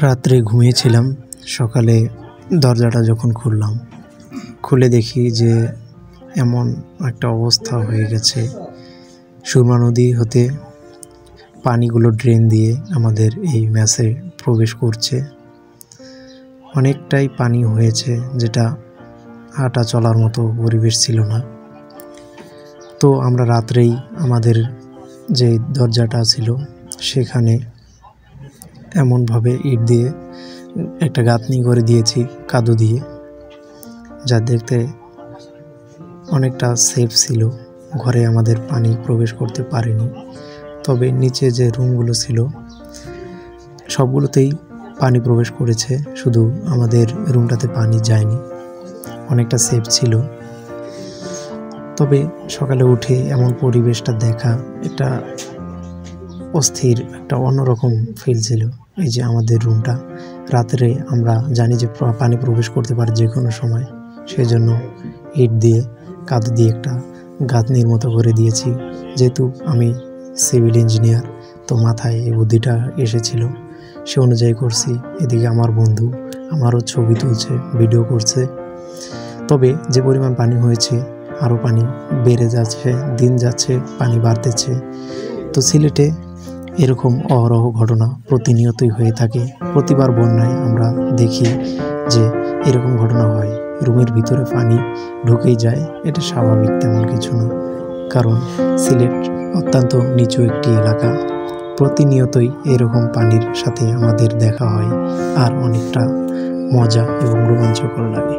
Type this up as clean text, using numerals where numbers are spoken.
রাত্রে ঘুমিয়েছিলাম। সকালে দরজাটা যখন খুলে দেখি যে এমন একটা অবস্থা হয়ে গেছে। সুরমা নদী হতে পানিগুলো ড্রেন দিয়ে আমাদের এই মেসে প্রবেশ করছে। অনেকটাই পানি হয়েছে, যেটা হাঁটা চলার মতো পরিবেশ ছিল না। তো আমরা রাত্রেই আমাদের যে দরজাটা ছিল সেখানে এমনভাবে ইট দিয়ে একটা গাঁথনি করে দিয়েছি কাদু দিয়ে, যা দেখতে অনেকটা সেফ ছিল। ঘরে আমাদের পানি প্রবেশ করতে পারেনি, তবে নিচে যে রুমগুলো ছিল সবগুলোতেই পানি প্রবেশ করেছে, শুধু আমাদের রুমটাতে পানি যায়নি। অনেকটা সেফ ছিল। তবে সকালে উঠে এমন পরিবেশটা দেখা একটা অস্থির, একটা অন্যরকম ফিল ছিল। এই যে আমাদের রুমটা, রাত্রে আমরা জানি যে পানি প্রবেশ করতে পারে যে কোনো সময়, সেই জন্য ইট দিয়ে কাদু দিয়ে একটা গাঁথনির মতো করে দিয়েছি। যেহেতু আমি সিভিল ইঞ্জিনিয়ার, তো মাথায় এই বুদ্ধিটা এসেছিল, সে অনুযায়ী করছি। এদিকে আমার বন্ধু আমারও ছবি তুলছে, ভিডিও করছে। তবে যে পরিমাণ পানি হয়েছে, আরও পানি বেড়ে যাচ্ছে, দিন যাচ্ছে, পানি বাড়তেছে। তো সিলেটে এরকম অহরহ ঘটনা প্রতিনিয়তই হয়ে থাকে। প্রতিবার বন্যায় আমরা দেখি যে এরকম ঘটনা হয়, রুমের ভিতরে পানি ঢুকেই যায়। এটা স্বাভাবিক, তেমন কিছু না, কারণ সিলেট অত্যন্ত নিচু একটি এলাকা। প্রতিনিয়তই এরকম পানির সাথে আমাদের দেখা হয়, আর অনেকটা মজা এবং রোমাঞ্চকর লাগে।